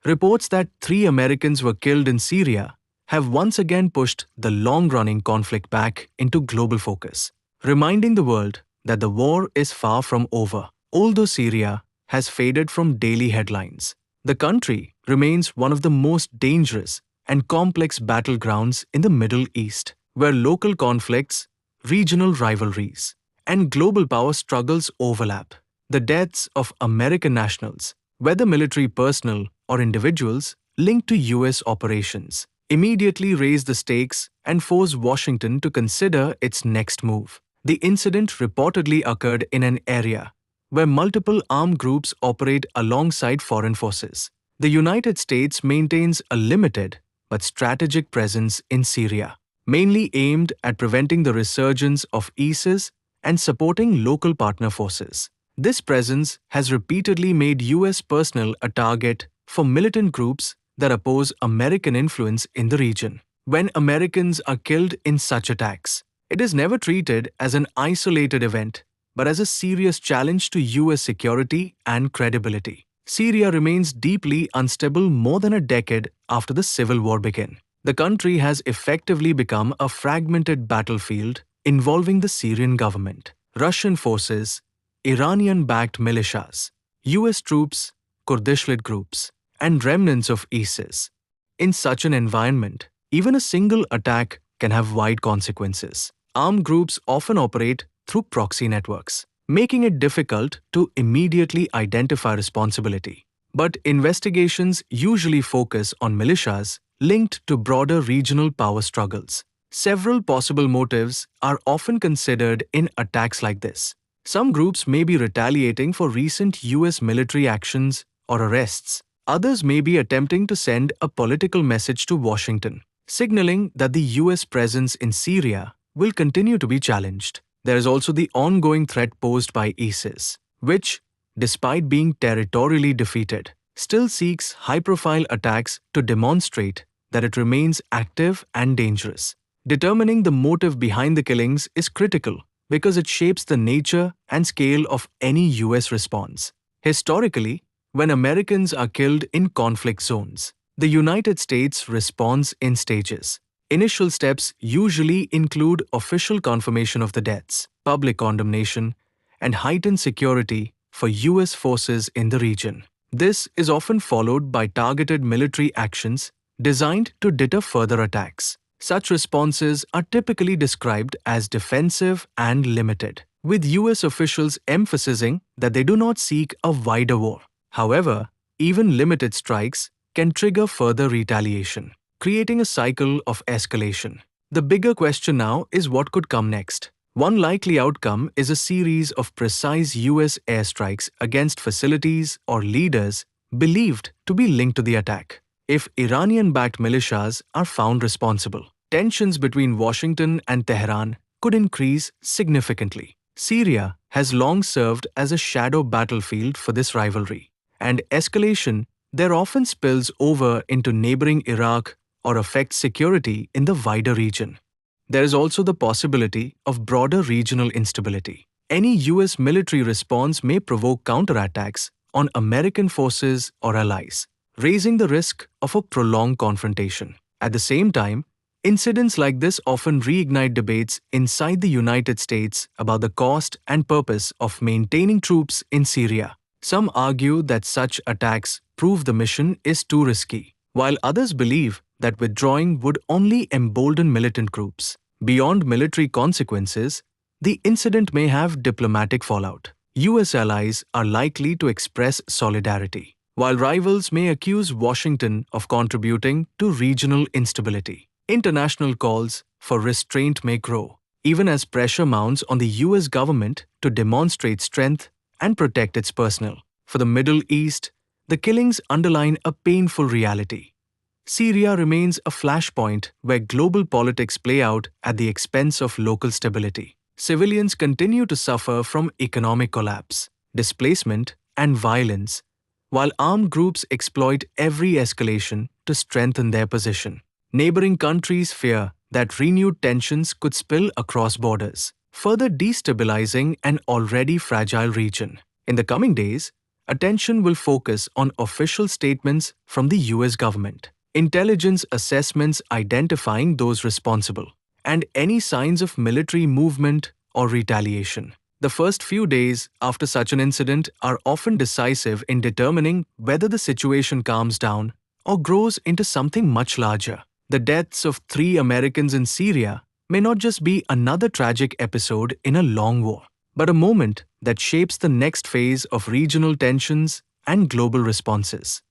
Reports that 3 Americans were killed in Syria have once again pushed the long-running conflict back into global focus, reminding the world that the war is far from over. Although Syria has faded from daily headlines, the country remains one of the most dangerous and complex battlegrounds in the Middle East, where local conflicts, regional rivalries, and global power struggles overlap. The deaths of American nationals, whether military personnel or individuals linked to US operations, immediately raise the stakes and force Washington to consider its next move. The incident reportedly occurred in an area where multiple armed groups operate alongside foreign forces. The United States maintains a limited but strategic presence in Syria, mainly aimed at preventing the resurgence of ISIS and supporting local partner forces. This presence has repeatedly made US personnel a target for militant groups that oppose American influence in the region. When Americans are killed in such attacks, it is never treated as an isolated event, but as a serious challenge to US security and credibility. Syria remains deeply unstable more than a decade after the civil war began. The country has effectively become a fragmented battlefield involving the Syrian government, Russian forces, Iranian-backed militias, US troops, Kurdish-led groups, and remnants of ISIS. In such an environment, even a single attack can have wide consequences. Armed groups often operate through proxy networks, making it difficult to immediately identify responsibility. But investigations usually focus on militias linked to broader regional power struggles. Several possible motives are often considered in attacks like this. Some groups may be retaliating for recent US military actions or arrests. Others may be attempting to send a political message to Washington, signaling that the US presence in Syria will continue to be challenged. There is also the ongoing threat posed by ISIS, which, despite being territorially defeated, still seeks high-profile attacks to demonstrate that it remains active and dangerous. Determining the motive behind the killings is critical because it shapes the nature and scale of any US response. Historically, when Americans are killed in conflict zones, the United States responds in stages. Initial steps usually include official confirmation of the deaths, public condemnation, and heightened security for US forces in the region. This is often followed by targeted military actions designed to deter further attacks. Such responses are typically described as defensive and limited, with US officials emphasizing that they do not seek a wider war. However, even limited strikes can trigger further retaliation, creating a cycle of escalation. The bigger question now is what could come next. One likely outcome is a series of precise US airstrikes against facilities or leaders believed to be linked to the attack. If Iranian-backed militias are found responsible, tensions between Washington and Tehran could increase significantly. Syria has long served as a shadow battlefield for this rivalry, and escalation there often spills over into neighboring Iraq or affects security in the wider region. There is also the possibility of broader regional instability. Any US military response may provoke counterattacks on American forces or allies, raising the risk of a prolonged confrontation. At the same time, incidents like this often reignite debates inside the United States about the cost and purpose of maintaining troops in Syria. Some argue that such attacks prove the mission is too risky, while others believe that withdrawing would embolden embolden militant groups. Beyond military consequences, the incident may have diplomatic fallout. US allies are likely to express solidarity, while rivals may accuse Washington of contributing to regional instability. International calls for restraint may grow, even as pressure mounts on the US government to demonstrate strength and protect its personnel. For the Middle East, the killings underline a painful reality. Syria remains a flashpoint where global politics play out at the expense of local stability. Civilians continue to suffer from economic collapse, displacement, and violence, while armed groups exploit every escalation to strengthen their position. Neighboring countries fear that renewed tensions could spill across borders, further destabilizing an already fragile region. In the coming days, attention will focus on official statements from the US government, intelligence assessments identifying those responsible, and any signs of military movement or retaliation. The first few days after such an incident are often decisive in determining whether the situation calms down or grows into something much larger. The deaths of 3 Americans in Syria may not just be another tragic episode in a long war, but a moment that shapes the next phase of regional tensions and global responses.